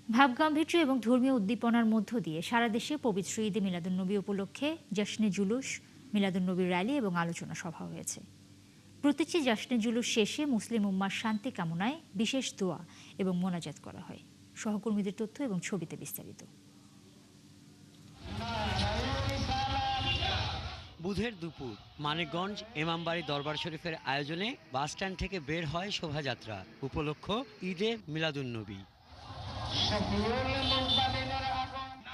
ভাবগাম্ভীর্য এবং ধর্মীয় উদ্দীপনার মধ্য দিয়ে সারা দেশে পবিত্র ঈদে মিলাদুন্নবী উপলক্ষে জশ্নে জুলুস, মিলাদুন্নবীর র্যালি এবং আলোচনা সভা হয়েছে। প্রতিটি জশ্নে জুলুস শেষে মুসলিম উম্মার শান্তি কামনায় বিশেষ দোয়া এবং মোনাজাত করা হয়। সহকর্মীদের তথ্য এবং ছবিতে বিস্তারিত। বুধের দুপুর মানিকগঞ্জ ইমামবাড়ি দরবার শরীফের আয়োজনে বাসস্ট্যান্ড থেকে বের হয় শোভাযাত্রা, উপলক্ষ ঈদে মিলাদুন্নবী।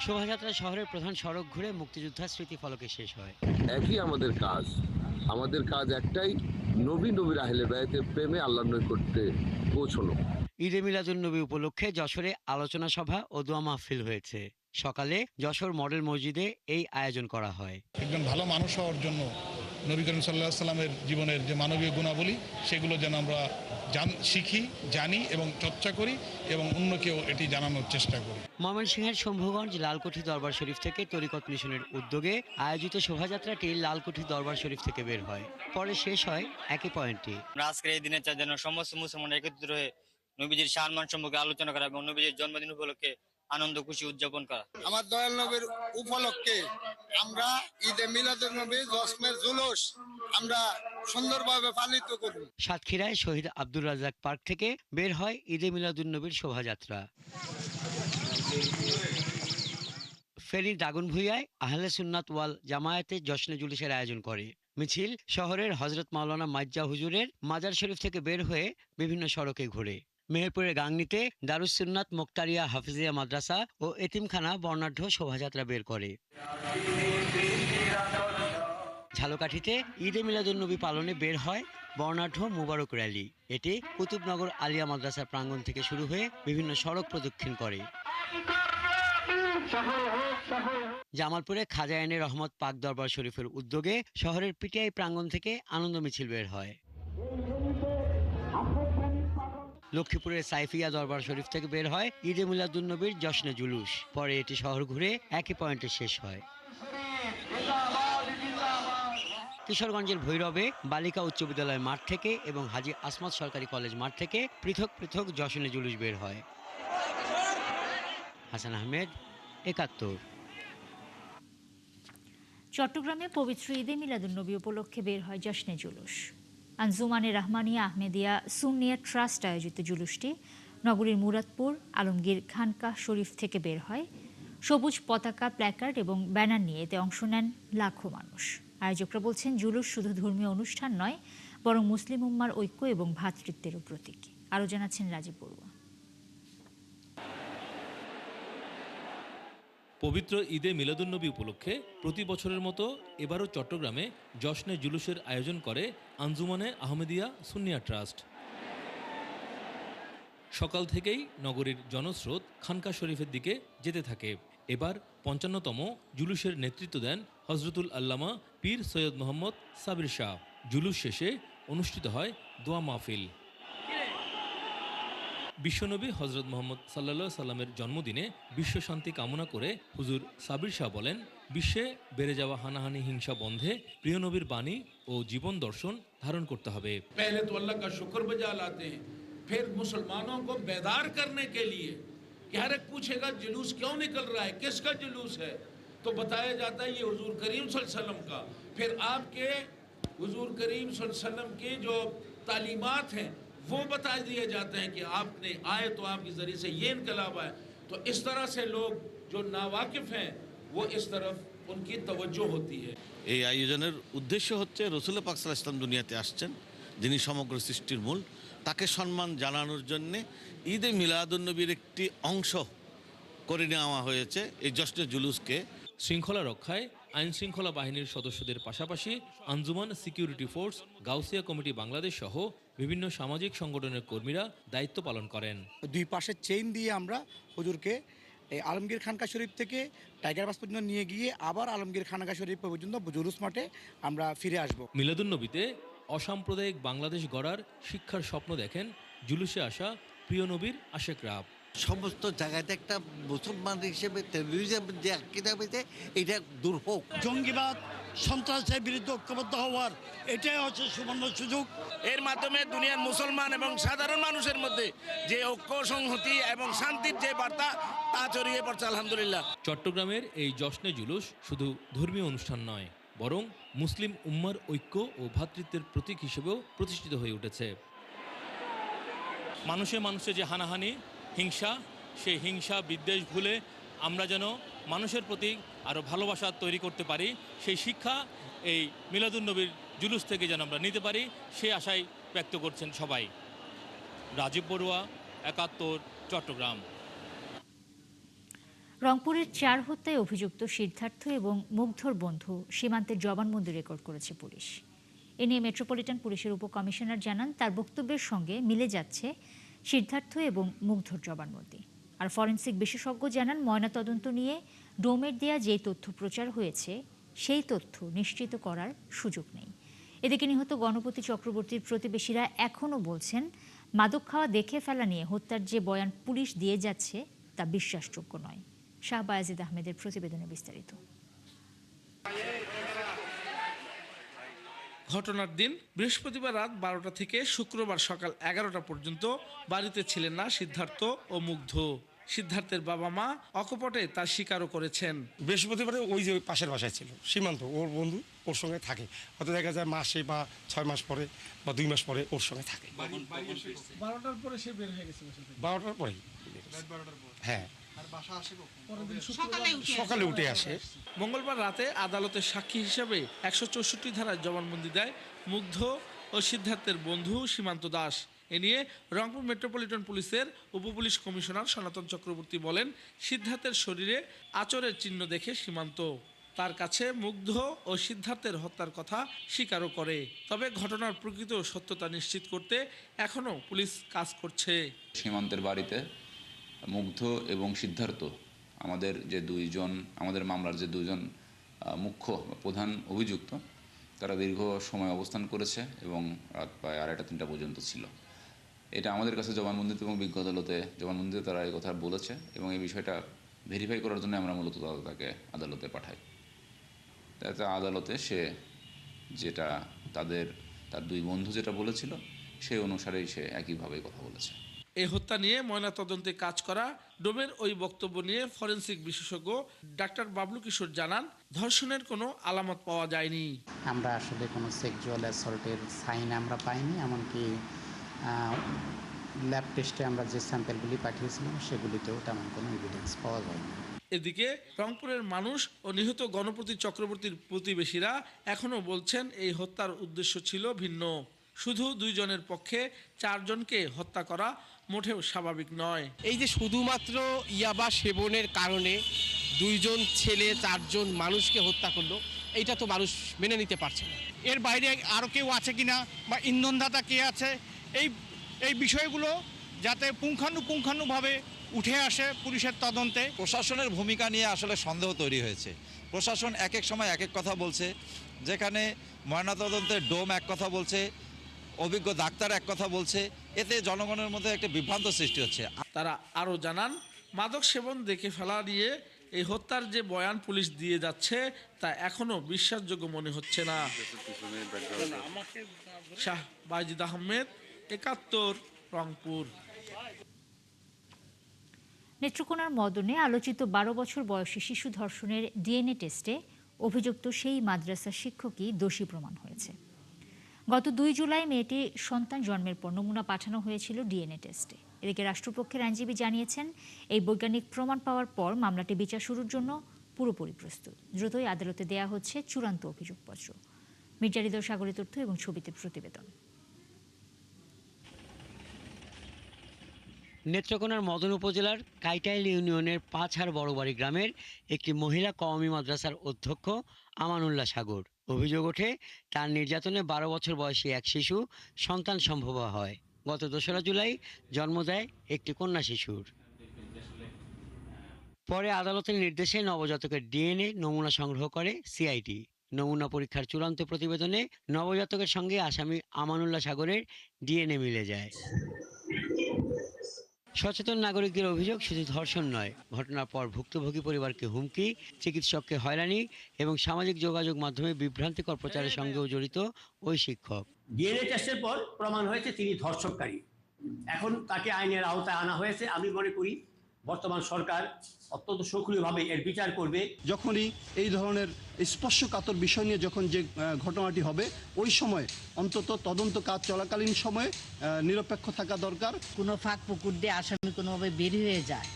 শোভাযাত্রা শহরের প্রধান সড়ক ঘুরে মুক্তিযোদ্ধা স্মৃতিফলকে শেষ হয়। একই আমাদের কাজ একটাই, নবীর আহলে বায়াতের প্রেমে আল্লাহর নৈকট্যে পৌঁছানো। ঈদে মিলাদুন্নবী উপলক্ষে যশোরে আলোচনা সভা ও দোয়া মাহফিল হয়েছে। সকালে যশোর মডেল মসজিদে এই আয়োজন করা হয়। একজন ভালো মানুষ হওয়ার জন্য নবী করিম সাল্লাল্লাহু আলাইহি সাল্লামের জীবনের যে মানবীয় গুণাবলী, সেগুলো যেন আমরা শিখি, জানি এবং চর্চা করি এবং অন্যকেও এটি জানানোর চেষ্টা করি। ময়মনসিংহের শম্ভুগঞ্জ লালকুঠি দরবার শরীফ থেকে তরিকত মিশনের উদ্যোগে আয়োজিত শোভাযাত্রাটি লালকুঠি দরবার শরীফ থেকে বের হয়, পরে শেষ হয় একই পয়েন্টে। আজকের এই দিনের যেন সমস্ত মুসলমান একত্রিত হয়ে নবীজির সম্মান সম্পর্কে আলোচনা করা এবং নবীজির জন্মদিন উপলক্ষে আনন্দ খুশি উদযাপন করা। আমার দয়াল নবীর উপলক্ষে আমরা ঈদে মিলাদুন নবী জশ্নে জুলুস আমরা সুন্দরভাবে পালিত করি। সাতক্ষীরায় শহীদ আব্দুর রাজ্জাক পার্ক থেকে বের হয় ঈদে মিলাদুন্নবীর শোভাযাত্রা। ফেনীর দাগনভূঞায় আহলে সুন্নাত ওয়াল জামায়াতে জশ্নে জুলুসের আয়োজন করে। মিছিল শহরের হযরত মাওলানা মাইজ্জা হুজুরের মাজার শরীফ থেকে বের হয়ে বিভিন্ন সড়কে ঘুরে। মেহেরপুরের গাংনীতে দারুস সুন্নাত মোক্তারিয়া হাফিজিয়া মাদ্রাসা ও এতিমখানা বর্ণাঢ্য শোভাযাত্রা বের করে। ঝালকাঠিতে ঈদে মিলাদুন্নবী পালনে বের হয় বর্ণাঢ্য মুবারক র্যালি। এটি কুতুবনগর আলিয়া মাদ্রাসার প্রাঙ্গণ থেকে শুরু হয়ে বিভিন্ন সড়ক প্রদক্ষিণ করে। জামালপুরে খাজা আইনে রহমত পাক দরবার শরীফের উদ্যোগে শহরের পিটিআই প্রাঙ্গণ থেকে আনন্দ মিছিল বের হয়। লক্ষ্মীপুরের সাইফিয়া দরবার শরীফ থেকে বের হয় ঈদে মিলাদুন্নবীর জশ্নে জুলুস, পরে এটি শহর ঘুরে একই পয়েন্টে শেষ হয়। কিশোরগঞ্জের ভৈরবে বালিকা উচ্চ বিদ্যালয় মাঠ থেকে এবং হাজী আসমাত সরকারি কলেজ মাঠ থেকে পৃথক পৃথক জশ্নে জুলুস বের হয়। হাসান আহমেদ, ৭১। চট্টগ্রামে পবিত্র ঈদে মিলাদুন্নবী উপলক্ষে বের হয় জশ্নে জুলুস। আঞ্জুমানে রাহমানিয়া আহমেদিয়া সুন্নিয়া ট্রাস্ট আয়োজিত জুলুসটি নগরীর মুরাদপুর আলমগীর খানকাহ শরীফ থেকে বের হয়। সবুজ পতাকা, প্ল্যাকার্ড এবং ব্যানার নিয়ে এতে অংশ নেন লাখো মানুষ। আয়োজকরা বলছেন, জুলুস শুধু ধর্মীয় অনুষ্ঠান নয়, বরং মুসলিম উম্মার ঐক্য এবং ভ্রাতৃত্বেরও প্রতীক। আরও জানাচ্ছেন রাজীব বড়ুয়া। পবিত্র ঈদে মিলাদুন্নবী উপলক্ষে প্রতি বছরের মতো এবারও চট্টগ্রামে জশ্নে জুলুসের আয়োজন করে আঞ্জুমানে আহমেদিয়া সুন্নিয়া ট্রাস্ট। সকাল থেকেই নগরীর জনস্রোত খানকা শরীফের দিকে যেতে থাকে। এবার ৫৫তম জুলুসের নেতৃত্ব দেন হজরতুল আল্লামা পীর সৈয়দ মোহাম্মদ সাবির শাহ। জুলুস শেষে অনুষ্ঠিত হয় দোয়া মাহফিল। বিশ্বনবী হজরত মোহাম্মদ সাল্লাল্লাহু সাল্লামের জন্মদিনে বিশ্ব শান্তি কামনা করে হুজুর সাবির শাহ বলেন, বিশ্বে বেড়ে যাওয়া হানাহানি হিংসা বন্ধে প্রিয় নবীর বাণী ও জীবন দর্শন ধারণ করতে হবে। पहले तो अल्लाह का शुक्र बजा लाते हैं, फिर मुसलमानों को बेदार करने के लिए कि हर एक पूछेगा जुलूस क्यों निकल रहा है, किसका जुलूस है, तो बताया जाता है ये हुजूर करीम सल्लल्लाहु अलैहि वसल्लम का। फिर आपके हुजूर करीम सल्लल्लाहु अलैहि वसल्लम की जो तालीमात हैं वो बता दिए जाते हैं कि आपने आए तो आपके जरिए से ये इनकलाब आए। तो इस तरह से लोग जो नावाकिफ हैं वो इस तरफ उनकी तवज्जो होती है। এই আয়োজনের উদ্দেশ্য হচ্ছে রসুল পাক সাল্লাল্লাহু আলাইহি ওয়াসাল্লাম দুনিয়াতে আসছেন, যিনি সমগ্র সৃষ্টির মূল, তাকে সম্মান জানানোর জন্য ঈদে মিলাদুন্নবীর একটি অংশ করে নেওয়া হয়েছে এই জশ্নে জুলুসকে। শৃঙ্খলা রক্ষায় আইন শৃঙ্খলা বাহিনীর সদস্যদের পাশাপাশি Anjuman security force, Gausia committee Bangladesh সহ বিভিন্ন সামাজিক সংগঠনের কর্মীরা দায়িত্ব পালন করেন। দুই পাশের চেইন দিয়ে আমরা হুজুরকে এই আলমগীর খানকা শরীফ থেকে টাইগার পাস পর্যন্ত নিয়ে গিয়ে আবার আলমগীর খানকা শরীফ পর্যন্ত জুলুস মাঠে আমরা ফিরে আসব। মিলাদুন্নবীতে অসাম্প্রদায়িক বাংলাদেশ গড়ার শিক্ষার স্বপ্ন দেখেন জুলুসে আসা প্রিয় নবীর আশেকরা। সমস্ত জায়গাতে একটা মুসলমান হিসেবে টেরোরিজম যে আকিদা হয়েছে এটা দূর হোক। জঙ্গিবাদ সন্ত্রাসের বিরুদ্ধে ঐক্যবদ্ধ হওয়ার এটাই হচ্ছে সুবর্ণ সুযোগ। এর মাধ্যমে দুনিয়ার মুসলমান এবং সাধারণ মানুষের মধ্যে যে ঐক্য সংহতি এবং শান্তির যে বার্তা তা ছড়িয়ে পড়ছে আলহামদুলিল্লাহ। চট্টগ্রামের এই জশ্নে জুলুস শুধু ধর্মীয় অনুষ্ঠান নয়, বরং মুসলিম উম্মার ঐক্য ও ভ্রাতৃত্বের প্রতীক হিসেবেও প্রতিষ্ঠিত হয়ে উঠেছে। মানুষে যে হানাহানি, হিংসা, সেই হিংসা বিদ্বেষ ভুলে আমরা যেন মানুষের প্রতি আরও ভালোবাসা তৈরি করতে পারি, সেই শিক্ষা এই মিলাদুন্নবীর জুলুস থেকে যেন আমরা নিতে পারি, সে আশাই ব্যক্ত করছেন সবাই। রাজীব বড়ুয়া, ৭১, চট্টগ্রাম। রংপুরের ৪ হত্যায় অভিযুক্ত সিদ্ধার্থ এবং মুগ্ধর বন্ধু সীমান্তের জবানবন্দি রেকর্ড করেছে পুলিশ। এ নিয়ে মেট্রোপলিটন পুলিশের উপকমিশনার জানান, তার বক্তব্যের সঙ্গে মিলে যাচ্ছে সিদ্ধার্থ এবং মুগ্ধর জবানবন্দি। আর ফরেনসিক বিশেষজ্ঞ জানান, ময়নাতদন্ত নিয়ে ডোমের দেয়া যেই তথ্য প্রচার হয়েছে সেই তথ্য নিশ্চিত করার সুযোগ নেই। এদিকে নিহত গণপতি চক্রবর্তীর প্রতিবেশীরা এখনও বলছেন, মাদক খাওয়া দেখে ফেলা নিয়ে হত্যার যে বয়ান পুলিশ দিয়ে যাচ্ছে তা বিশ্বাসযোগ্য নয়। শাহ বায়াজিদ আহমেদের প্রতিবেদনে বিস্তারিত। ঘটনার দিন বৃহস্পতিবার রাত 12টা থেকে শুক্রবার সকাল 11টা পর্যন্ত বাড়িতে ছিলেন না সিদ্ধার্থ ও মুগ্ধ। সিদ্ধার্থের বাবা মা অকপটে তার স্বীকারও করেছেন। বৃহস্পতিবারে ওই যে পাশের বাসায় ছিল সীমান্ত, ওর বন্ধু ওর সঙ্গে থাকে, হয়তো দেখা যায় মাসে বা 6 মাস পরে বা 2 মাস পরে ওর সঙ্গে থাকে। 12টার পরে সে বের হয়ে গেছে। 12টার পরেই, হ্যাঁ, সকালে উঠে আসে। মঙ্গলবার রাতে আদালতের সাক্ষী হিসেবে 164 ধারায় জবানবন্দি দেয় মুগ্ধ ও সিদ্ধার্থের বন্ধু সীমান্ত দাস। এ নিয়ে রংপুর মেট্রোপলিটন পুলিশের উপপুলিশ কমিশনার সনাতন চক্রবর্তী বলেন, সিদ্ধার্থের শরীরে আঁচড়ের চিহ্ন দেখে সীমান্ত তার কাছে মুগ্ধ ও সিদ্ধার্থের হত্যার কথা স্বীকারও করে। তবে ঘটনার প্রকৃত সত্যতা নিশ্চিত করতে এখনও পুলিশ কাজ করছে। সীমান্তের বাড়িতে মুগ্ধ এবং সিদ্ধার্থ আমাদের মামলার যে দুইজন মুখ্য প্রধান অভিযুক্ত, তারা দীর্ঘ সময় অবস্থান করেছে এবং রাত প্রায় 2:30-3টা পর্যন্ত ছিল। এটা আমাদের কাছে জবানবন্দিতে এবং বিজ্ঞ আদালতে জবানবন্দিতে তারা এই কথা বলেছে এবং এই বিষয়টা ভেরিফাই করার জন্য আমরা মূলত তাকে আদালতে পাঠাই। তাতে আদালতে সে যেটা তার দুই বন্ধু যেটা বলেছিল সেই অনুসারেই সে একইভাবে কথা বলেছে। এই হত্যা নিয়ে ময়নাতদন্তে কাজ করা ডোমের ওই বক্তব্য নিয়ে ফরেনসিক বিশেষজ্ঞ ডাক্তার বাবলু কিশোর জানান, ধর্ষণের কোনো আলামত পাওয়া যায়নি। আমরা আসলে কোনো সেক্সুয়াল অ্যাসল্টের সাইন আমরা পাইনি, এমনকি ল্যাব টেস্টে আমরা যে স্যাম্পেলগুলি পাঠিয়েছিলাম সেগুলিতেও তেমন কোনো এভিডেন্স পাওয়া যায়নি। এদিকে রংপুরের মানুষ ও নিহত গণপতি চক্রবর্তীর প্রতিবেশীরা এখনও বলছেন এই হত্যার উদ্দেশ্য ছিল ভিন্ন। শুধু 2 জনের পক্ষে 4 জনকে হত্যা করা মোটেও স্বাভাবিক নয়। এই যে শুধুমাত্র ইয়াবা সেবনের কারণে 2 জন ছেলে 4 জন মানুষকে হত্যা করলো, এইটা তো মানুষ মেনে নিতে পারছে না। এর বাইরে আরও কেউ আছে কিনা বা ইন্ধনদাতা কে আছে, এই বিষয়গুলো যাতে পুঙ্খানুপুঙ্খানুভাবে উঠে আসে পুলিশের তদন্তে। প্রশাসনের ভূমিকা নিয়ে আসলে সন্দেহ তৈরি হয়েছে। প্রশাসন এক এক সময় এক এক কথা বলছে, যেখানে ময়নাতদন্তের ডোম এক কথা বলছে, অভিজ্ঞ ডাক্তার এক কথা বলছে, এতে জনগণের মধ্যে একটা বিভ্রান্ত সৃষ্টি হচ্ছে। তারা আরও জানান, মাদক সেবন দেখে ফেলা নিয়ে এই হত্যার যে বয়ান পুলিশ দিয়ে যাচ্ছে তা এখনও বিশ্বাসযোগ্য মনে হচ্ছে না। শাহ বায়াজিদ আহমেদ, ৭১, রংপুর। নেত্রকোনার মদনে আলোচিত 12 বছর বয়সী শিশু ধর্ষণের ডিএনএ টেস্টে অভিযুক্ত সেই মাদ্রাসার শিক্ষকই দোষী প্রমাণ হয়েছে। গত 2 জুলাই মেয়েটি সন্তান জন্মের পর নমুনা পাঠানো হয়েছিল ডিএনএ টেস্টে। এদিকে রাষ্ট্রপক্ষের আইনজীবী জানিয়েছেন, এই বৈজ্ঞানিক প্রমাণ পাওয়ার পর মামলাটি বিচার শুরুর জন্য পুরোপুরি প্রস্তুত। দ্রুতই আদালতে দেয়া হচ্ছে চূড়ান্ত অভিযোগপত্র। মির্জা হৃদয় সাগরের তথ্য এবং ছবিতে প্রতিবেদন। নেত্রকোনার মদন উপজেলার কাইটাইল ইউনিয়নের 5 বড়বাড়ি গ্রামের একটি মহিলা কওমি মাদ্রাসার অধ্যক্ষ আমানুল্লাহ সাগর। অভিযোগ ওঠে, তার নির্যাতনে 12 বছর বয়সী এক শিশু সন্তান সম্ভব হয়। গত 2রা জুলাই জন্ম দেয় একটি কন্যা শিশুর। পরে আদালতের নির্দেশে নবজাতকের ডিএনএ নমুনা সংগ্রহ করে সিআইডি। নমুনা পরীক্ষার চূড়ান্ত প্রতিবেদনে নবজাতকের সঙ্গে আসামি আমানুল্লাহ সাগরের ডিএনএ মিলে যায়। সচেতন নাগরিকদের অভিযোগ শুধু ধর্ষণ নয়, ঘটনার পর ভুক্তভোগী পরিবারকে হুমকি, চিকিৎসককে হয়রানি এবং সামাজিক যোগাযোগ মাধ্যমে বিভ্রান্তিকর প্রচারের সঙ্গেও জড়িত ওই শিক্ষক। ডিএনএ টেস্টের পর প্রমাণ হয়েছে তিনি ধর্ষণকারী। এখন তাকে আইনের আওতায় আনা হয়েছে। আমি মনে করি বর্তমান সরকার অত্যন্ত সক্রিয়ভাবে এর বিচার করবে। যখনই এই ধরনের স্পর্শকাতর বিষয় নিয়ে যখন যে ঘটনাটি হবে, ওই সময় অন্তত তদন্ত কাজ চলাকালীন সময়ে নিরপেক্ষ থাকা দরকার। কোনো ফাঁক পুকুর দিয়ে আসামি কোনোভাবে বের হয়ে যায়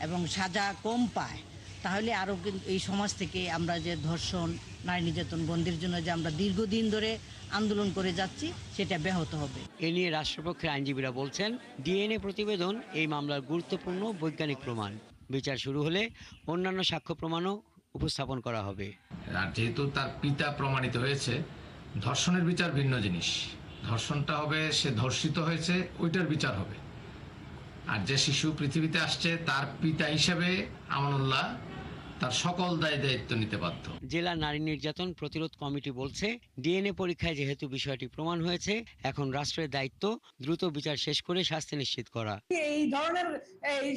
এবং সাজা কম পায়, তাহলে আরও কিন্তু এই সমাজ থেকে আমরা যে ধর্ষণ, নারী নির্যাতন বন্ধের জন্য যে আমরা দীর্ঘদিন ধরে আন্দোলন করে যাচ্ছি, সেটা ব্যাহত হবে। এ নিয়ে রাষ্ট্রপক্ষের আইনজীবীরা বলছেন, ডিএনএ প্রতিবেদন এই মামলার গুরুত্বপূর্ণ বৈজ্ঞানিক প্রমাণ। বিচার শুরু হলে অন্যান্য সাক্ষ্য প্রমাণও উপস্থাপন করা হবে। আর যেহেতু তার পিতা প্রমাণিত হয়েছে, ধর্ষণের বিচার ভিন্ন জিনিস। ধর্ষণটা হবে সে ধর্ষিত হয়েছে, ওইটার বিচার হবে। আর যে শিশু পৃথিবীতে আসছে তার পিতা হিসেবে আমানুল্লাহ তার সকল দায় দায়িত্ব নিতে বাধ্য। জেলা নারী নির্যাতন প্রতিরোধ কমিটি বলছে, ডিএনএ পরীক্ষায় যেহেতু বিষয়টি প্রমাণ হয়েছে, এখন রাষ্ট্রের দায়িত্ব দ্রুত বিচার শেষ করে শাস্তি নিশ্চিত করা। এই ধরনের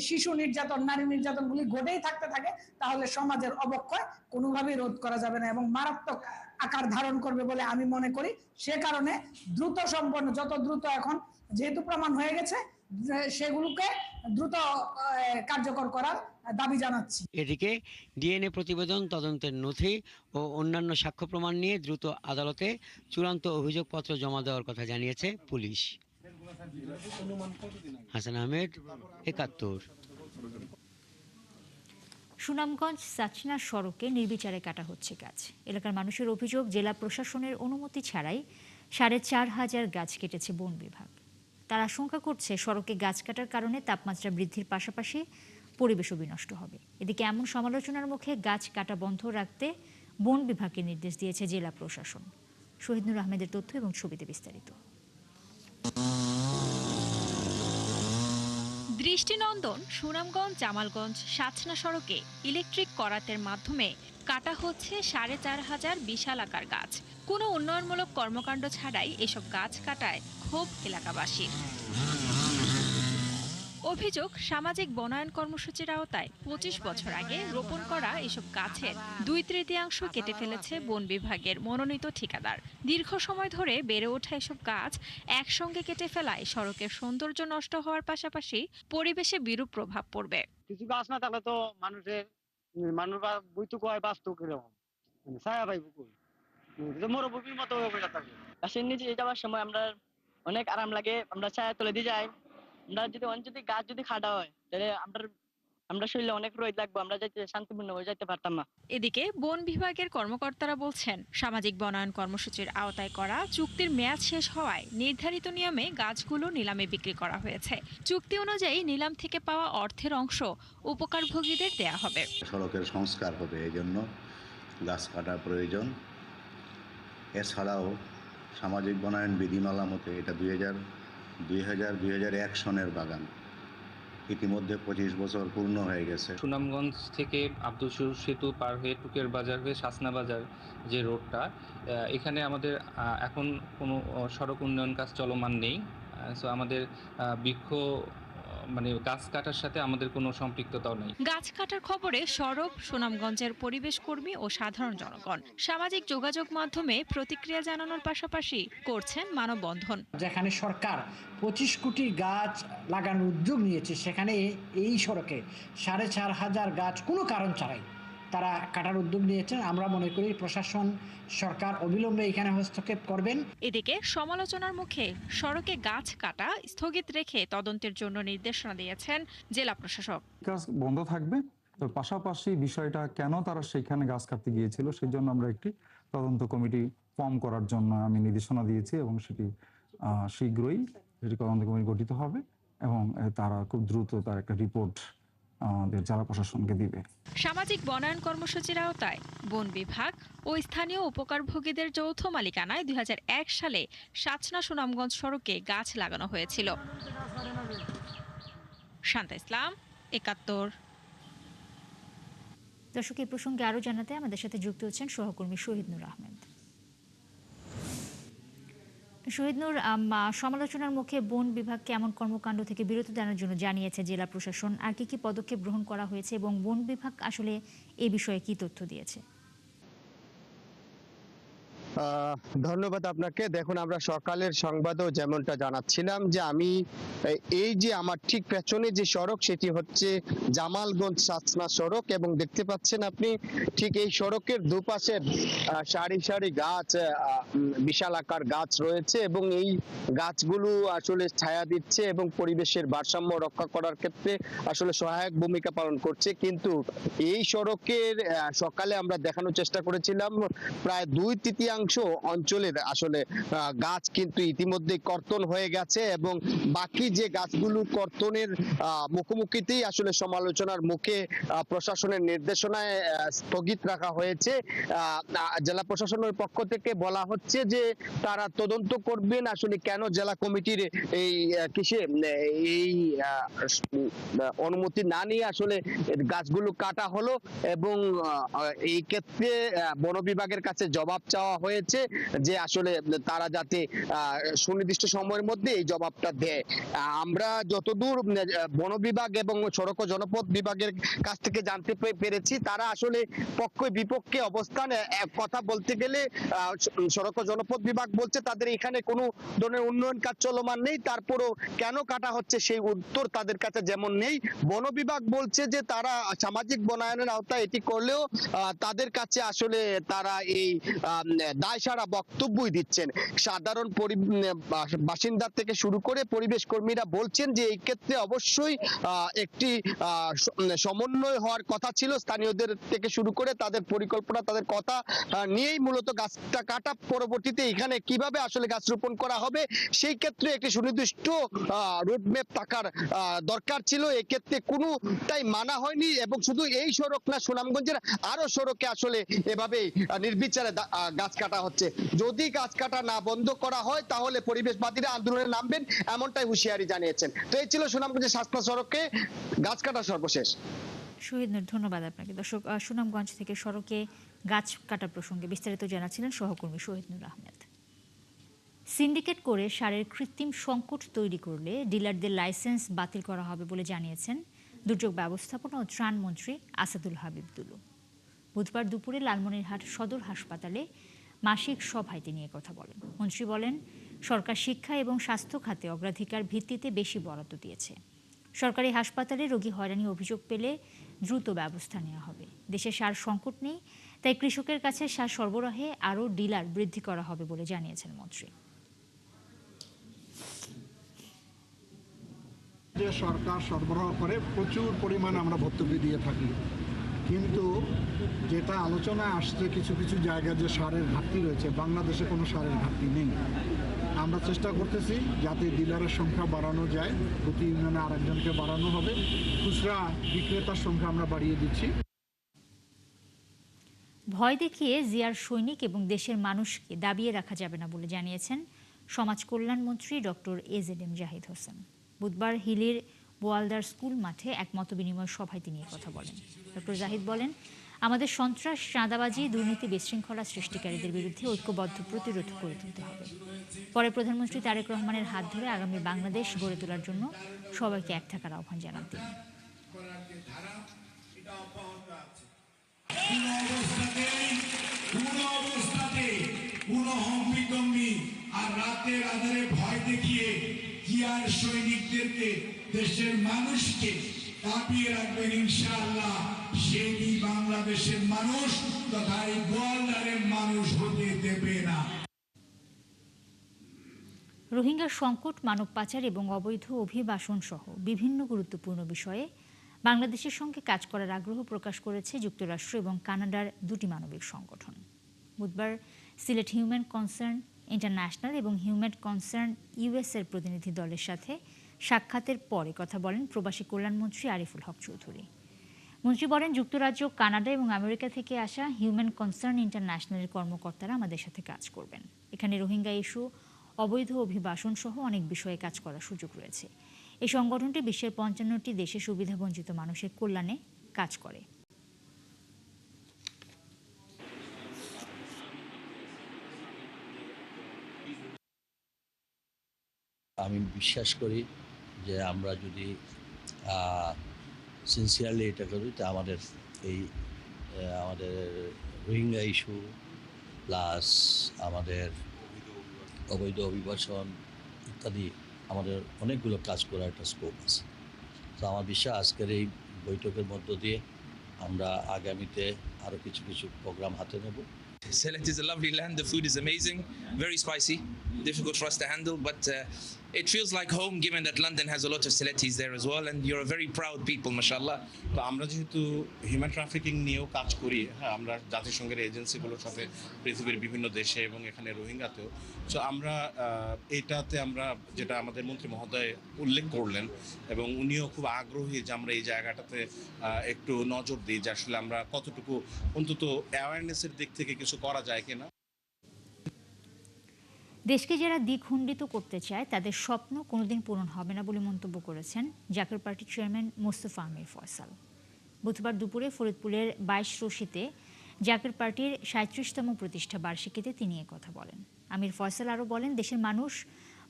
শিশু নির্যাতন, নারী নির্যাতনগুলি ঘটেই থাকতে থাকে, তাহলে সমাজের অবক্ষয় কোনোভাবেই রোধ করা যাবে না এবং মারাত্মক আকার ধারণ করবে বলে আমি মনে করি। সে কারণে দ্রুত সম্পন্ন, যত দ্রুত এখন যেহেতু প্রমাণ হয়ে গেছে, সেগুলোকে দ্রুত কার্যকর করার দাবি জানাচ্ছি। এদিকে ডিএনএ প্রতিবেদন, তদন্তের নথি ও অন্যান্য সাক্ষ্য প্রমাণ নিয়ে দ্রুত আদালতে চূড়ান্ত অভিযোগপত্র জমা দেওয়ার কথা জানিয়েছে পুলিশ। হাসান আহমেদ, ৭১। সুনামগঞ্জ সাচনা সড়কে নির্বিচারে কাটা হচ্ছে গাছ। এলাকার মানুষের অভিযোগ, জেলা প্রশাসনের অনুমতি ছাড়াই ৪,৫০০ গাছ কেটেছে বন বিভাগ। তারা আশঙ্কা করছে, সড়কে গাছ কাটার কারণে তাপমাত্রা বৃদ্ধির পাশাপাশি পরিবেশও বিনষ্ট হবে। এদিকে এমন সমালোচনার মুখে গাছ কাটা বন্ধ রাখতে বন বিভাগকে নির্দেশ দিয়েছে জেলা প্রশাসন। শহীদুর আহমেদের তথ্য এবং ছবিতে বিস্তারিত। দৃষ্টিনন্দন সুনামগঞ্জ জামালগঞ্জ সাচনা সড়কে ইলেকট্রিক করাতের মাধ্যমে কাটা হচ্ছে ৪,৫০০ বিশাল আকার গাছ। কোনো উন্নয়নমূলক কর্মকাণ্ড ছাড়াই এসব গাছ কাটায় ক্ষোভ এলাকাবাসীর। অভিযোগ, সামাজিক বনায়ন কর্মসূচির আওতায় ২৫ বছর আগে রোপণ করা এসব গাছের ২/৩ কেটে ফেলেছে বন বিভাগের মনোনীত ঠিকাদার। দীর্ঘ সময় ধরে বেড়ে ওঠা এসব গাছ একসঙ্গে কেটে ফেলায় সড়কের সৌন্দর্য নষ্ট হওয়ার পাশাপাশি পরিবেশে বিরূপ প্রভাব পড়বে। কিছু গাছ না থাকলে তো মানুষ বইতুক হয়, বাস্তু কিরকম ছায়া পাইব, মরুভূমির মতো থাকে। গাছের নিচে যাওয়ার সময় আমরা অনেক আরাম লাগে, আমরা ছায়া তুলে দিয়ে যাই। আমরা যদি গাছ যদি খাটা হয়, তাহলে আমরা শরীরে অনেক রোদ লাগবে, আমরা যাইতে শান্তিপূর্ণভাবে যাইতে পারতাম না। এদিকে বন বিভাগের কর্মকর্তারা বলছেন, সামাজিক বনায়ন কর্মসূচির আওতায় করা চুক্তির মেয়াদ শেষ হওয়ায় নির্ধারিত নিয়মে গাছগুলো নিলামে বিক্রি করা হয়েছে। চুক্তি অনুযায়ী নিলাম থেকে পাওয়া অর্থের অংশ উপকারভোগীদের দেয়া হবে। সড়কের সংস্কার হবে, এই জন্য গাছ কাটার প্রয়োজন। এছাড়াও সামাজিক বনায়ন বিধিমালা মতে এটা ২০০১ সনের বাগান। ইতিমধ্যে ২৫ বছর পূর্ণ হয়ে গেছে। সুনামগঞ্জ থেকে আব্দুল সেতু পার হয়ে টুকের বাজার হয়ে শাসনা বাজার যে রোডটা, এখানে আমাদের এখন কোনো সড়ক উন্নয়ন কাজ চলমান নেই। সো আমাদের গাছ কাটার সাথে আমাদের কোনো সম্পৃক্ততাও নেই। গাছ কাটার খবরে সরব সুনামগঞ্জের পরিবেশ কর্মী ও সাধারণ জনগণ। সামাজিক যোগাযোগ মাধ্যমে প্রতিক্রিয়া জানানোর পাশাপাশি করছেন মানববন্ধন। যেখানে সরকার ২৫ কোটি গাছ লাগানোর উদ্যোগ নিয়েছে, সেখানে এই সড়কে ৪,৫০০ গাছ কোনো কারণ ছাড়াই তারা কাটার উদ্যোগ নিয়েছেন। আমরা মনে করি প্রশাসন, সরকার অবিলম্বে এখানে হস্তক্ষেপ করবেন। এদিকে সমালোচনার মুখে সড়কে গাছ কাটা স্থগিত রেখে তদন্তের জন্য নির্দেশনা দিয়েছেন জেলা প্রশাসক। গাছ বন্ধ থাকবে, তবে পাশাপাশি বিষয়টা কেন তারা সেখানে গাছ কাটতে গিয়েছিল সেই জন্য আমরা একটি তদন্ত কমিটি ফর্ম করার জন্য আমি নির্দেশনা দিয়েছি এবং সেটি শীঘ্রই তদন্ত কমিটি গঠিত হবে এবং তারা খুব দ্রুত তার একটা রিপোর্ট আমাদের জেলা প্রশাসনকে দিবে। সামাজিক বনায়ন কর্মসূচির আওতায় বন বিভাগ ও স্থানীয় উপকারভোগীদের যৌথ মালিকানায় ২০০১ সালে সাচনা সুনামগঞ্জ সড়কে গাছ লাগানো হয়েছিল। শান্তা ইসলাম, ৭১। দর্শক, এই প্রসঙ্গে আরো জানাতে আমাদের সাথে যুক্ত হচ্ছেন সহকর্মী শহীদুর আহমেদ। শহীদ নূর, সমালোচনার মুখে বন বিভাগকে এমন কর্মকাণ্ড থেকে বিরত দেওয়ার জন্য জানিয়েছে জেলা প্রশাসন। আর কি পদক্ষেপ গ্রহণ করা হয়েছে এবং বন বিভাগ আসলে এ বিষয়ে কি তথ্য দিয়েছে? ধন্যবাদ আপনাকে। দেখুন, আমরা সকালের সংবাদেও যেমনটা জানাচ্ছিলাম যে আমি এই যে আমার ঠিক পেছনে যে সড়ক, সেটি হচ্ছে জামালগঞ্জ সাসনা সড়ক, এবং দেখতে পাচ্ছেন আপনি ঠিক এই সড়কের দুপাশে সারি সারি গাছ, বিশাল আকার গাছ রয়েছে, এবং এই গাছগুলো আসলে ছায়া দিচ্ছে এবং পরিবেশের ভারসাম্য রক্ষা করার ক্ষেত্রে আসলে সহায়ক ভূমিকা পালন করছে। কিন্তু এই সড়কের সকালে আমরা দেখানোর চেষ্টা করেছিলাম প্রায় 2/3 অঞ্চলের আসলে গাছ কিন্তু ইতিমধ্যে কর্তন হয়ে গেছে, এবং বাকি যে গাছগুলো কর্তনের মুখোমুখিতেই আসলে সমালোচনার মুখে প্রশাসনের নির্দেশনায় স্থগিত রাখা হয়েছে। জেলা প্রশাসনের পক্ষ থেকে বলা হচ্ছে যে তারা তদন্ত করবেন আসলে কেন জেলা কমিটির এই এই অনুমতি না নিয়ে আসলে গাছগুলো কাটা হলো, এবং এই ক্ষেত্রে বন বিভাগের কাছে জবাব চাওয়া হয়েছে যে আসলে তারা যাতে সুনির্দিষ্ট সময়ের মধ্যে এই জবাবটা দেয়। আমরা যতদূর বন বিভাগ এবং সড়ক ও জনপথ বিভাগের কাছ থেকে জানতে পেরেছি, তারা আসলে পক্ষ বিপক্ষে অবস্থান। কথা বলতে গেলে সড়ক ও জনপথ বিভাগ বলছে তাদের এখানে কোনো ধরনের উন্নয়ন কাজ চলমান নেই, তারপরও কেন কাটা হচ্ছে সেই উত্তর তাদের কাছে যেমন নেই। বন বিভাগ বলছে যে তারা সামাজিক বনায়নের আওতায় এটি করলেও তাদের কাছে আসলে তারা এই দায় সারা বক্তব্যই দিচ্ছেন। সাধারণ বাসিন্দা থেকে শুরু করে পরিবেশ কর্মীরা বলছেন যে এই ক্ষেত্রে অবশ্যই একটি সমন্বয় হওয়ার কথা ছিল, স্থানীয়দের থেকে শুরু করে তাদের পরিকল্পনা, তাদের কথা নিয়েই মূলত গাছটা কাটা। পরবর্তীতে এখানে কিভাবে আসলে গাছ রোপণ করা হবে সেই ক্ষেত্রে একটি সুনির্দিষ্ট রোডম্যাপ থাকার দরকার ছিল। এক্ষেত্রে কোনোটাই মানা হয়নি, এবং শুধু এই সড়ক না, সুনামগঞ্জের আরো সড়কে আসলে এভাবেই নির্বিচারে গাছ কাটা হচ্ছে। যদি গাছ কাটা না বন্ধ করা হয় তাহলে পরিবেশবাদীরা আন্দোলনে নামবেন, এমনটাই হুঁশিয়ারি জানিয়েছেন। তো এই ছিল সুনামগঞ্জের সাসনা সড়কে গাছ কাটা সর্বশেষ। শহীদ নূর, ধন্যবাদ আপনাকে। দর্শক, সুনামগঞ্জ থেকে সড়কে গাছ কাটা প্রসঙ্গে বিস্তারিত জানাচ্ছিলেন সহকর্মী শহীদ নূর আহমেদ। সিন্ডিকেট করে সারের কৃত্রিম সংকট তৈরি করলে ডিলারদের লাইসেন্স বাতিল করা হবে বলে জানিয়েছেন দুর্যোগ ব্যবস্থাপনা ও ত্রাণ মন্ত্রী আসাদুল হাবিব দুলু। বুধবার দুপুরে লালমনিরহাট সদর হাসপাতালে মাসিক সভায় তিনি কথা বলেন। মন্ত্রী বলেন, সরকার শিক্ষা এবং স্বাস্থ্য খাতে অগ্রাধিকার ভিত্তিতে বেশি বরাদ্দ দিয়েছে। সরকারি হাসপাতালে রোগী হয়রানি অভিযোগ পেলে দ্রুত ব্যবস্থা নেওয়া হবে। দেশে সার সংকট নেই, তাই কৃষকের কাছে সার সরবরাহে আরও ডিলার বৃদ্ধি করা হবে বলে জানিয়েছেন মন্ত্রী। যে সরকার সরবরাহ করে প্রচুর পরিমাণ আমরা ভর্তুকি দিয়ে থাকি, কিন্তু যেটা আলোচনায় আসছে কিছু কিছু জায়গায় যে সারের ঘাটতি রয়েছে, বাংলাদেশে কোনো সারের ঘাটতি নেই। আমরা চেষ্টা করতেছি যাতে ডিলারের সংখ্যা বাড়ানো যায়, প্রতি ইউনিয়নে আরেকজনকে বাড়ানো হবে, খুচরা বিক্রেতার সংখ্যা আমরা বাড়িয়ে দিচ্ছি। ভয় দেখিয়ে জিয়ার সৈনিক এবং দেশের মানুষকে দাবিয়ে রাখা যাবে না বলে জানিয়েছেন সমাজ কল্যাণ মন্ত্রী ডক্টর এজেডএম জাহিদ হোসেন। বুধবার হিলির বোয়ালদার স্কুল মাঠে এক মতবিনিময় সভায় তিনি কথা বলেন। ডক্টর জাহিদ বলেন, আমাদের সন্ত্রাস, চাঁদাবাজি, দুর্নীতি, বিশৃঙ্খলা সৃষ্টিকারীদের বিরুদ্ধে ঐক্যবদ্ধ প্রতিরোধ করে তুলতে হবে। পরে প্রধানমন্ত্রী তারেক রহমানের হাত ধরে আগামী বাংলাদেশ গড়ে তোলার জন্য সবাইকে এক থাকার আহ্বান জানান তিনি। আর রাতের আধারে ভয় দেখিয়ে জিয়ার সৈনিকদেরকে, দেশের মানুষকে দাবিয়ে রাখবেন ইনশাআল্লাহ। সেই বাংলাদেশের মানুষ তথা এই গোয়ালদারের মানুষ হতে দেবে না। রোহিঙ্গা সংকট, মানব পাচার এবং অবৈধ অভিবাসন সহ বিভিন্ন গুরুত্বপূর্ণ বিষয়ে বাংলাদেশের সঙ্গে কাজ করার আগ্রহ প্রকাশ করেছে যুক্তরাষ্ট্র এবং কানাডার দুটি মানবিক সংগঠন। বুধবার সিলেট হিউম্যান কনসার্ন ইন্টারন্যাশনাল এবং হিউম্যান কনসার্ন ইউএস এর প্রতিনিধি দলের সাথে সাক্ষাতের পরে কথা বলেন প্রবাসী কল্যাণমন্ত্রী আরিফুল হক চৌধুরী। মন্ত্রী বলেন, যুক্তরাজ্য, কানাডা এবং আমেরিকা থেকে আসা হিউম্যান কনসার্ন ইন্টারন্যাশনালের কর্মকর্তারা আমাদের সাথে কাজ করবেন। এখানে রোহিঙ্গা ইস্যু, অবৈধ অভিবাসন সহ অনেক বিষয়ে কাজ করার সুযোগ রয়েছে। এই সংগঠনটি বিশ্বের ৫৫টি দেশে সুবিধাবঞ্চিত মানুষের কল্যাণে কাজ করে। আমি বিশ্বাস করি যে আমরা যদি সিনসিয়ারলি এটা করি তা আমাদের রোহিঙ্গা ইস্যু প্লাস আমাদের অবৈধ অভিবাসন ইত্যাদি আমাদের অনেকগুলো কাজ করার একটা স্কোপ আছে। তো আমার বিশ্বাস আজকের এই বৈঠকের মধ্য দিয়ে আমরা আগামীতে আরও কিছু কিছু প্রোগ্রাম হাতে নেব। Sylhet is a lovely land, the food is amazing, very spicy, difficult for us to handle, but it feels like home given that London has a lot of Sylhetis there as well, and you're a very proud people, mashallah. তো আমরা যেহেতু human trafficking নিয়েও কাজ করি, হ্যাঁ, আমরা জাতিসংঘের এজেন্সিগুলোর সাথে পৃথিবীর বিভিন্ন দেশে এবং এখানে রোহিঙ্গাতেও, সো আমরা এটাতে আমরা যেটা আমাদের মন্ত্রী মহোদয় উল্লেখ করলেন এবং উনিও খুব আগ্রহী যে আমরা এই জায়গাটাতে একটু নজর দিই যে আসলে আমরা কতটুকু অন্তত অ্যাওয়ারনেসের দিক থেকে কিছু করা যায় কিনা। দেশকে যারা দ্বিখণ্ডিত করতে চায় তাদের স্বপ্ন কোনোদিন পূরণ হবে না বলে মন্তব্য করেছেন জাকের পার্টির চেয়ারম্যান মোস্তফা আমির ফয়সাল। বুধবার দুপুরে ফরিদপুরের 22 রশিতে জাকের পার্টির 37তম প্রতিষ্ঠা বার্ষিকীতে তিনি কথা বলেন। আমির ফয়সাল আরও বলেন, দেশের মানুষ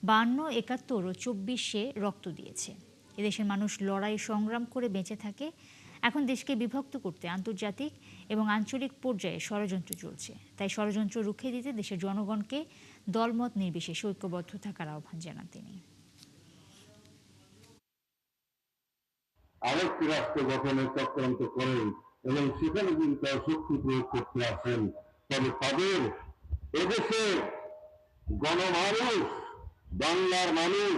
52, 71 ও 24-এ রক্ত দিয়েছে। এদেশের মানুষ লড়াই সংগ্রাম করে বেঁচে থাকে। এখন দেশকে বিভক্ত করতে আন্তর্জাতিক এবং আঞ্চলিক পর্যায়ে ষড়যন্ত্র চলছে। তাই ষড়যন্ত্র রুখে দিতে দেশের জনগণকে দলমত নির্বিশেষে ঐক্যবদ্ধ থাকার আহ্বান জানান তিনি। আরেকটি রাষ্ট্র গঠনের চক্রান্ত করেন এবং সেখানে যদি তার শক্তি প্রয়োগ করতে আসেন, তবে তাদের এদেশে গণমানুষ, বাংলার মানুষ,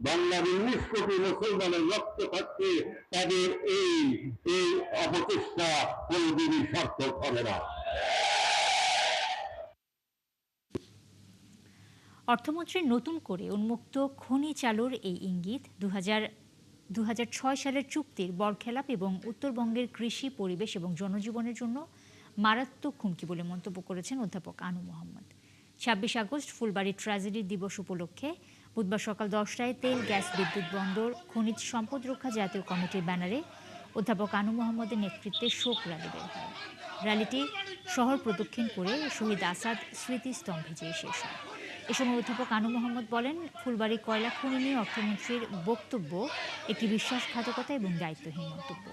বাংলার 19 কোটি মুসলমানের রক্ত থাকতে তাদের এই অপচেষ্টা কোনদিনই সার্থক হবে না। অর্থমন্ত্রী নতুন করে উন্মুক্ত খনি চালুর এই ইঙ্গিত 2006 সালের চুক্তির বরখেলাপ এবং উত্তরবঙ্গের কৃষি, পরিবেশ এবং জনজীবনের জন্য মারাত্মক হুমকি বলে মন্তব্য করেছেন অধ্যাপক আনু মোহাম্মদ। 26 আগস্ট ফুলবাড়ী ট্র্যাজেডি দিবস উপলক্ষে বুধবার সকাল 10টায় তেল, গ্যাস, বিদ্যুৎ বন্দর, খনিজ সম্পদ রক্ষা জাতীয় কমিটির ব্যানারে অধ্যাপক আনু মোহাম্মদের নেতৃত্বে শোক র্যালি বের হয়। র্যালিটি শহর প্রদক্ষিণ করে শহীদ আসাদ স্মৃতিস্তম্ভে যেয়ে শেষ হয়। এ সময় অধ্যাপক আনু মোহাম্মদ বলেন, ফুলবাড়ী কয়লা খনি নিয়ে অর্থমন্ত্রীর বক্তব্য একটি বিশ্বাসঘাতকতা এবং দায়িত্বহীন মন্তব্য।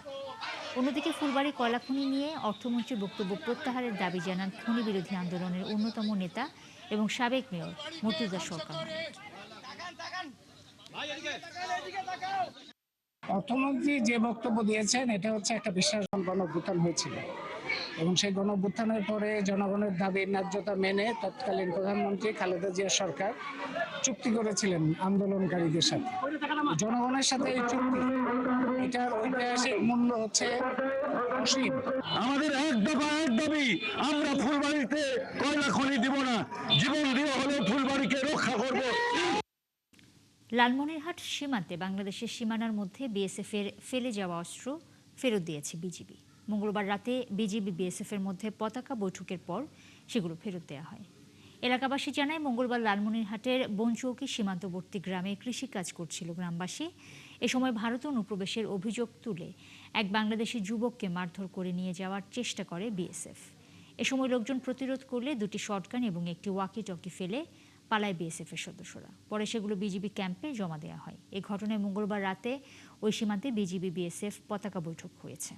অন্যদিকে ফুলবাড়ী কয়লা খনি নিয়ে অর্থমন্ত্রীর বক্তব্য প্রত্যাহারের দাবি জানান খনি বিরোধী আন্দোলনের অন্যতম নেতা এবং সাবেক মেয়র মর্তুজা সরকার। অর্থমন্ত্রী যে বক্তব্য দিয়েছেন এটা হচ্ছে একটা বিশ্বাস গণঅভ্যুত্থান হয়েছিল এবং সেই গণঅভ্যুত্থানের পরে জনগণের দাবির ন্যায্যতা মেনে তৎকালীন প্রধানমন্ত্রী খালেদা জিয়া সরকার চুক্তি করেছিলেন আন্দোলনকারীদের সাথে। জনগণের সাথে এই চুক্তি, এটার ঐতিহাসিক মূল্য হচ্ছে অসীম। আমাদের এক দফা এক দাবি, আমরা ফুলবাড়িতে কয়লা খনি দিব না, জীবন দিয়ে হলেও ফুলবাড়িকে রক্ষা করব। লালমনিরহাট সীমান্তে বাংলাদেশের সীমানার মধ্যে বিএসএফের ফেলে যাওয়া অস্ত্র ফেরত দিয়েছে বিজিবি। মঙ্গলবার রাতে বিজিবি বিএসএফের মধ্যে পতাকা বৈঠকের পর সেগুলো ফেরত দেওয়া হয়। এলাকাবাসী জানায়, মঙ্গলবার লালমনিরহাটের বনচৌকি সীমান্তবর্তী গ্রামে কৃষিকাজ করছিল গ্রামবাসী। এ সময় ভারতে অনুপ্রবেশের অভিযোগ তুলে এক বাংলাদেশি যুবককে মারধর করে নিয়ে যাওয়ার চেষ্টা করে বিএসএফ। এ সময় লোকজন প্রতিরোধ করলে দুটি শটগান এবং একটি ওয়াকি টকি ফেলে পালায় বিএসএফের সদস্যরা। পরে সেগুলো বিজিবি ক্যাম্পে জমা দেওয়া হয়। এই ঘটনায় মঙ্গলবার রাতে ওই সীমান্তে বিজিবি বিএসএফ পতাকা বৈঠক হয়েছে।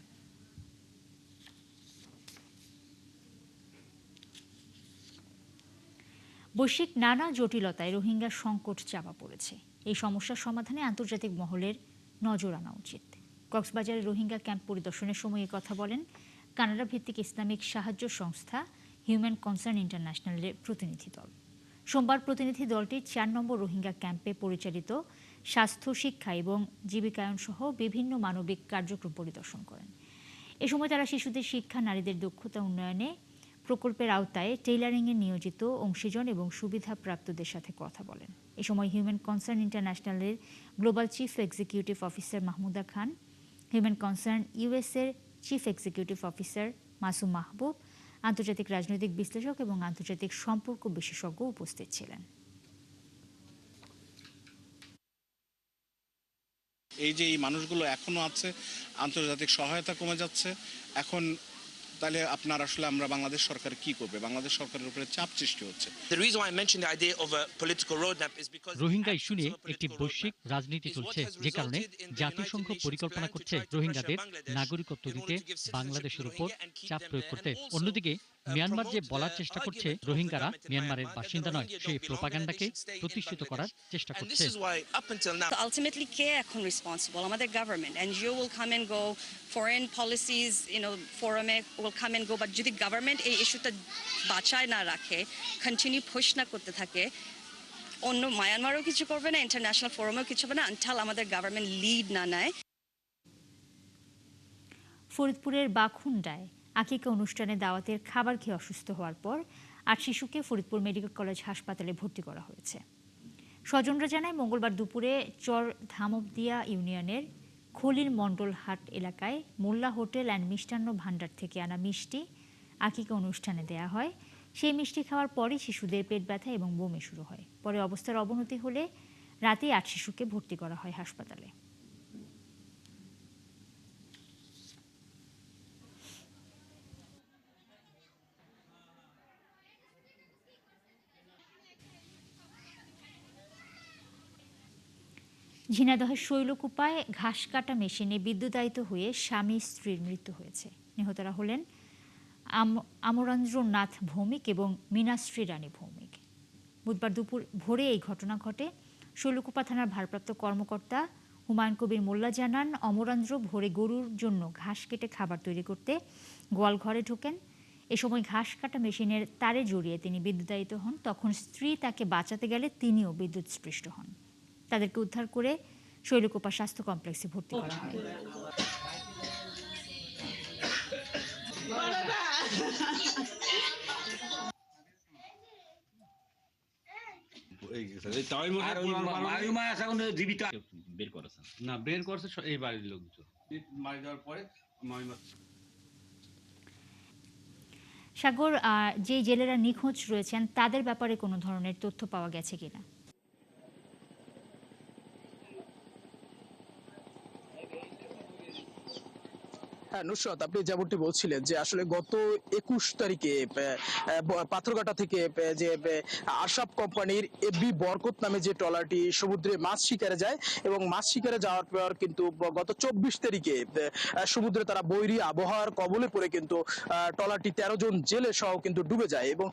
বৈশ্বিক নানা জটিলতায় রোহিঙ্গার সংকট চাপা পড়েছে। এই সমস্যার সমাধানে আন্তর্জাতিক মহলের নজর আনা উচিত। কক্সবাজারে রোহিঙ্গা ক্যাম্প পরিদর্শনের সময় কথা বলেন কানাডা ভিত্তিক ইসলামিক সাহায্য সংস্থা হিউম্যান কনসার্ন ইন্টারন্যাশনালের প্রতিনিধি দল। সোমবার প্রতিনিধি দলটি 4 নম্বর রোহিঙ্গা ক্যাম্পে পরিচালিত স্বাস্থ্য, শিক্ষা এবং জীবিকায়ন সহ বিভিন্ন মানবিক কার্যক্রম পরিদর্শন করেন। এ সময় তারা শিশুদের শিক্ষা, নারীদের দক্ষতা উন্নয়নে প্রকল্পের আওতায় টেইলারিংয়ে নিয়োজিত অংশীজন এবং সুবিধাপ্রাপ্তদের সাথে কথা বলেন। এ সময় হিউম্যান কনসার্ন ইন্টারন্যাশনালের global chief executive officer Mahmuda Khan, human concern ইউএসএর chief executive officer Masum Mahbub, আন্তর্জাতিক রাজনৈতিক বিশ্লেষক এবং আন্তর্জাতিক সম্পর্ক বিশেষজ্ঞ উপস্থিত ছিলেন। এই যে এই মানুষগুলো এখনো আছে, আন্তর্জাতিক সহায়তা কমে যাচ্ছে, এখন তাহলে আপনার আসলে আমরা বাংলাদেশ সরকার কি করবে? বাংলাদেশ সরকারের উপরে চাপ সৃষ্টি হচ্ছে। The reason why I mentioned the idea of a political roadmap is because Rohingya issue নিয়ে একটি বৈশ্বিক রাজনীতি চলছে, যে কারণে জাতিসংঘ পরিকল্পনা করছে রোহিঙ্গাদের নাগরিকত্ব দিতে বাংলাদেশের উপর চাপ প্রয়োগ করতে। অন্যদিকে মিয়ানমার যে বলার চেষ্টা করছে রোহিঙ্গারা মিয়ানমারের বাসিন্দা নয়, সেই প্রোপাগান্ডাকে প্রতিষ্ঠিত করার চেষ্টা করছে। Ultimately কে এখন রেসপন্সিবল? আমাদের government. NGO will come and go, foreign policies ফোরামে will come and go, but যদি গভর্নমেন্ট এই ইস্যুটা বাঁচায় না রাখে, কন্টিনিউ পুশ না করতে থাকে, অন্য মায়ানমারও কিছু করবে না, ইন্টারন্যাশনাল ফোরামেও কিছু হবে না আনটিল আমাদের গভর্নমেন্ট লিড না নেয়। ফরিদপুরের বাখুন্ডায় আকিকা অনুষ্ঠানে দাওয়াতের খাবার খেয়ে অসুস্থ হওয়ার পর ৮ শিশুকে ফরিদপুর মেডিকেল কলেজ হাসপাতালে ভর্তি করা হয়েছে। স্বজনরা জানায় মঙ্গলবার দুপুরে চর ধামবদিয়া ইউনিয়নের খলিল মণ্ডল হাট এলাকায় মোল্লা হোটেল অ্যান্ড মিষ্টান্ন ভাণ্ডার থেকে আনা মিষ্টি আকিকা অনুষ্ঠানে দেয়া হয়। সেই মিষ্টি খাওয়ার পরই শিশুদের পেট ব্যথা এবং বমি শুরু হয়। পরে অবস্থার অবনতি হলে রাতে ৮ শিশুকে ভর্তি করা হয় হাসপাতালে। ঝিনাইদহের শৈলকুপায় ঘাস কাটা মেশিনে বিদ্যুতায়িত হয়ে স্বামী স্ত্রীর মৃত্যু হয়েছে। নিহতরা হলেন আমরেন্দ্রনাথ ভৌমিক এবং মীনাশ্রী রানী ভৌমিক। বুধবার দুপুর ভোরে এই ঘটনা ঘটে। শৈলকুপা থানার ভারপ্রাপ্ত কর্মকর্তা হুমায়ুন কবির মোল্লা জানান, অমরেন্দ্র ভোরে গরুর জন্য ঘাস কেটে খাবার তৈরি করতে গোয়াল ঘরে ঢোকেন। এ সময় ঘাস কাটা মেশিনের তারে জড়িয়ে তিনি বিদ্যুতায়িত হন। তখন স্ত্রী তাকে বাঁচাতে গেলে তিনিও বিদ্যুৎস্পৃষ্ট হন। তাদেরকে উদ্ধার করে শৈলকুপা স্বাস্থ্য কমপ্লেক্সে ভর্তি করা হয়। বের করছে এই বাড়ির লোকজন মারি দেওয়ার পরে। সাগর, যে জেলেরা নিখোঁজ রয়েছেন তাদের ব্যাপারে কোনো ধরনের তথ্য পাওয়া গেছে কিনা? নুসরাত, আপনি যেমনটি বলছিলেন যে আসলে গত ২১ তারিখে পাথরঘাটা থেকে যে আরশাব কোম্পানির এবি বরকত নামে যে ট্রলারটি সমুদ্রে মাছ শিকারে যায় এবং মাছ শিকারে যাওয়ার পর কিন্তু গত ২৪ তারিখে সমুদ্রে তারা বৈরী আবহাওয়ার কবলে পড়ে কিন্তু ট্রলারটি ১৩ জন জেলে সহ কিন্তু ডুবে যায় এবং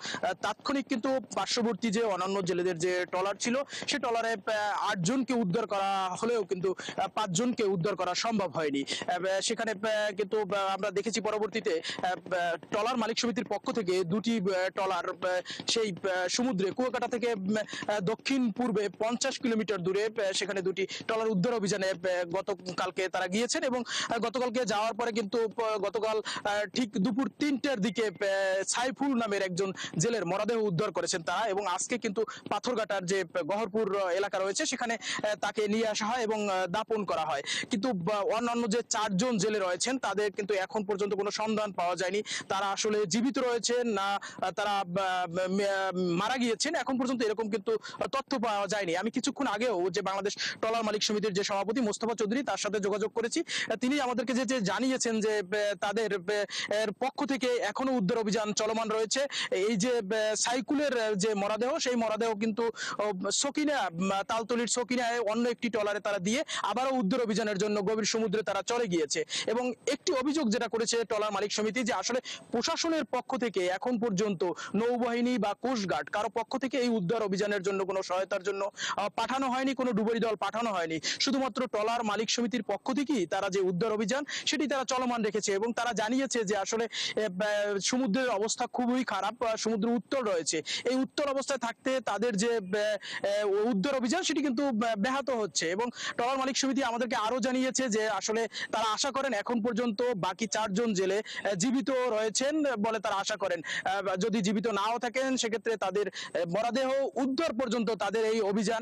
তাৎক্ষণিক কিন্তু পার্শ্ববর্তী যে অন্যান্য জেলেদের যে ট্রলার ছিল সে ট্রলারে ৮ জনকে উদ্ধার করা হলেও কিন্তু ৫ জনকে উদ্ধার করা সম্ভব হয়নি। সেখানে কিন্তু আমরা দেখেছি পরবর্তীতে ট্রলার মালিক সমিতির পক্ষ থেকে দুটি ট্রলার সেই সমুদ্রে কুয়াকাটা থেকে দক্ষিণ পূর্বে ৫০ কিলোমিটার দূরে সেখানে দুটি ট্রলার উদ্ধার অভিযানে গতকালকে তারা গিয়েছেন এবং গতকালকে যাওয়ার পরে কিন্তু গতকাল ঠিক দুপুর ৩টার দিকে সাইফুল নামের একজন জেলের মরদেহ উদ্ধার করেছেন তারা এবং আজকে কিন্তু পাথরঘাটার যে গহরপুর এলাকা রয়েছে সেখানে তাকে নিয়ে আসা হয় এবং দাপন করা হয়। কিন্তু অন্যান্য যে ৪ জন জেলে রয়েছেন তাদের কিন্তু এখন পর্যন্ত কোনো সন্ধান পাওয়া যায়নি। তারা আসলে জীবিত রয়েছেন না তারা মারা গিয়েছেন এখন পর্যন্ত এরকম কিন্তু তথ্য পাওয়া যায়নি। আমি কিছুক্ষণ আগেও যে বাংলাদেশ ট্রলার মালিক সমিতির যে সভাপতি মোস্তফা চৌধুরী তার সাথে যোগাযোগ করেছি। তিনি আমাদেরকে যে জানিয়েছেন যে তাদের পক্ষ থেকে এখনো উদ্ধার অভিযান চলমান রয়েছে। এই যে সাইকুলের যে মরদেহ সেই মরদেহ কিন্তু সকিনা তালতলির সকিনায় অন্য একটি ট্রলারে তারা দিয়ে আবারও উদ্ধার অভিযানের জন্য গভীর সমুদ্রে তারা চলে গিয়েছে এবং একটি অভিযোগ যেটা করেছে ট্রলার মালিক সমিতি যে আসলে প্রশাসনের পক্ষ থেকে এখন পর্যন্ত নৌবাহিনী বা কোস্টগার্ড কারো পক্ষ থেকে এই উদ্ধার অভিযানের জন্য কোনো সহায়তার জন্য পাঠানো হয়নি, কোনো ডুবুরি দল পাঠানো হয়নি। শুধুমাত্র ট্রলার মালিক সমিতির পক্ষ থেকেই তারা যে উদ্ধার অভিযান সেটি তারা চলমান রেখেছে এবং তারা জানিয়েছে যে আসলে সমুদ্রের অবস্থা খুবই খারাপ, সমুদ্র উত্তল রয়েছে। এই উত্তল অবস্থায় থাকতে তাদের যে উদ্ধার অভিযান সেটি কিন্তু ব্যাহত হচ্ছে এবং ট্রলার মালিক সমিতি আমাদেরকে আরো জানিয়েছে যে আসলে তারা আশা করেন এখন পর্যন্ত বাকি ৪ জন জেলে জীবিত রয়েছেন বলে তারা আশা করেন। যদি জীবিত নাও থাকেন সেক্ষেত্রে তাদের মরদেহ উদ্ধার পর্যন্ত তাদের এই অভিযান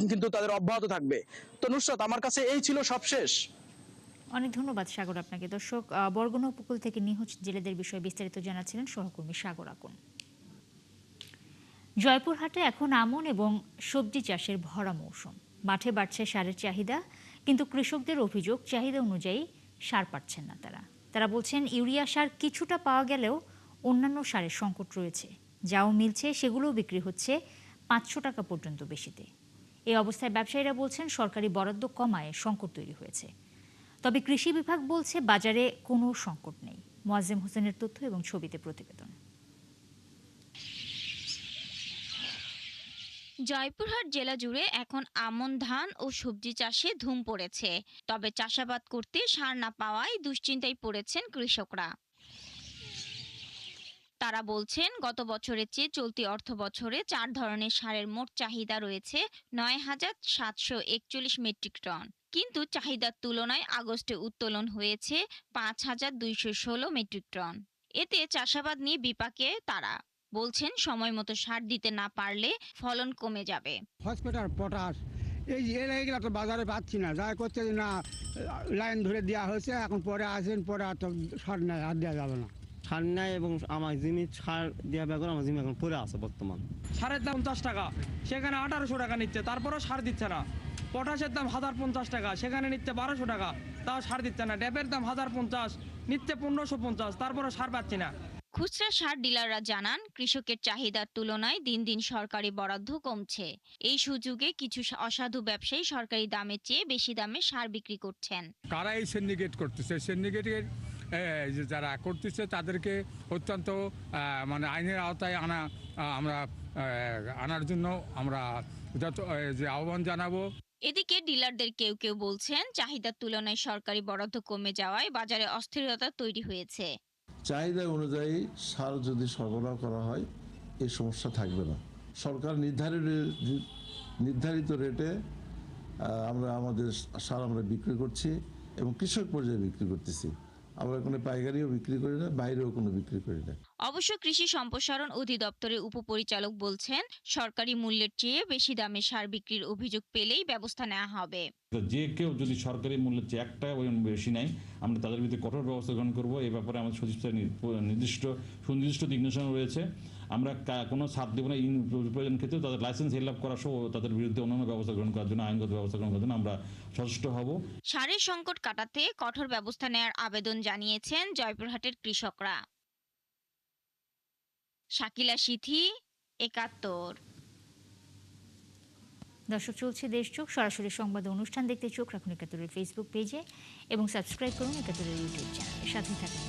কিন্তু তাদের অব্যাহত থাকবে। তো নুসরাত, আমার কাছে এই ছিল সবশেষ। অনেক ধন্যবাদ সাগর আপনাকে। দর্শক, বরগুনা উপকূল থেকে নিখোঁজ জেলেদের বিষয়ে বিস্তারিত জানাচ্ছিলেন সহকর্মী সাগর আকুন। জয়পুরহাটে এখন আমন এবং সবজি চাষের ভরা মৌসুম। মাঠে বাড়ছে সারের চাহিদা, কিন্তু কৃষকদের অভিযোগ চাহিদা অনুযায়ী সার পাচ্ছেন না তারা। তারা বলছেন ইউরিয়া সার কিছুটা পাওয়া গেলেও অন্যান্য সারের সংকট রয়েছে, যাও মিলছে সেগুলোও বিক্রি হচ্ছে 500 টাকা পর্যন্ত বেশিতে। এই অবস্থায় ব্যবসায়ীরা বলছেন সরকারি বরাদ্দ কমায় সংকট তৈরি হয়েছে। তবে কৃষি বিভাগ বলছে বাজারে কোনো সংকট নেই। মোয়াজ্জেম হোসেনের তথ্য এবং ছবিতে প্রতিবেদন। জয়পুরহাট জেলা জুড়ে এখন আমন ধান ও সবজি চাষে ধুম পড়েছে। তবে চাষাবাদ করতে সার না পাওয়ায় দুশ্চিন্তায় পড়েছেন কৃষকরা। তারা বলছেন গত বছরের চেয়ে চলতি অর্থ বছরে 4 ধরনের সারের মোট চাহিদা রয়েছে ৯,৭৪১ মেট্রিক টন, কিন্তু চাহিদার তুলনায় আগস্টে উত্তোলন হয়েছে ৫,২১৬ মেট্রিক টন। এতে চাষাবাদ নিয়ে বিপাকে তারা বলছেন সময় মতো সার দিতে না পারলে ফলন কমে যাবে। ফসফেট আর পটাশ এইগুলো তো বাজারে পাচ্ছি না, যা করছে না লাইন ধরে দেওয়া হয়েছে, এখন পরে আসেন পরে আর তো সার নেই, আর দেওয়া যাবে না। সার নেয় এবং আমার জিমি সার দেওয়া বেগর আমার জিমি এখন পড়ে আছে বর্তমান। সারের দাম 50 টাকা, সেখানে 1800 টাকা নিচ্ছে, তারপরেও সার দিচ্ছে না। পটাশের দাম 1050 টাকা, সেখানে নিচ্ছে 1200 টাকা, তাও সার দিচ্ছে না। ড্যাপের দাম 1050, নিচ্ছে 1550, তারপরেও সার পাচ্ছি না। খুচরা সার ডিলাররা জানান কৃষকের চাহিদার তুলনায় দিন দিন সরকারি বরাদ্দ কমছে। এই সুযোগে কিছু অসাধু ব্যবসায়ী সরকারি দামের চেয়ে বেশি দামে সার বিক্রি করছেন। কারা এই সিন্ডিকেট করতেছে, সিন্ডিকেটের যারা করতেছে তাদেরকে অত্যন্ত মানে আইনের আওতায় আনার জন্য আমরা যত যে আহ্বান জানাবো। এদিকে ডিলারদের কেউ কেউ বলছেন চাহিদার তুলনায় সরকারি বরাদ্দ কমে যাওয়ায় বাজারে অস্থিরতা তৈরি হয়েছে। চাহিদা অনুযায়ী সার যদি সরবরাহ করা হয় এই সমস্যা থাকবে না। সরকার নির্ধারিত রেটে আমরা আমাদের সার আমরা বিক্রি করছি এবং কৃষক পর্যায়ে বিক্রি করতেছি। আমরা কোনো পাইকারিও বিক্রি করি না, বাইরেও কোনো বিক্রি করি না। অবশ্য কৃষি সম্প্রসারণ অধিদপ্তরের উপপরিচালক বলছেন সরকারি মূল্যের চেয়ে বেশি দামে সার বিক্রির অভিযোগ পেলেই ব্যবস্থা নেওয়া হবে। যে কেউ যদি সরকারি মূল্যের চেয়ে 1 টাকা বেশি নেয়, আমরা তাদের বিরুদ্ধে কঠোর ব্যবস্থা গ্রহণ করবো। এই ব্যাপারে আমাদের সচিব সুনির্দিষ্ট দিক নির্দেশনা রয়েছে। আমরা কোনো ছাড় দেবো না, প্রয়োজন ক্ষেত্রে তাদের লাইসেন্স হিল আপ করা সহ তাদের বিরুদ্ধে অন্যান্য ব্যবস্থা গ্রহণ করার জন্য, আইনগত ব্যবস্থা গ্রহণ করার জন্য আমরা সচেষ্ট হব। সারের সংকট কাটাতে কঠোর ব্যবস্থা নেওয়ার আবেদন জানিয়েছেন জয়পুরহাটের কৃষকরা। শাকিলা সিথি, ৭১। দর্শক, চলছে দেশ চোখ সরাসরি সংবাদ অনুষ্ঠান দেখতে চোখ রাখুন ৭১-এর ফেসবুক পেজে এবং সাবস্ক্রাইব করুন ৭১-এর ইউটিউব চ্যানেলে। সাথে থাকুন।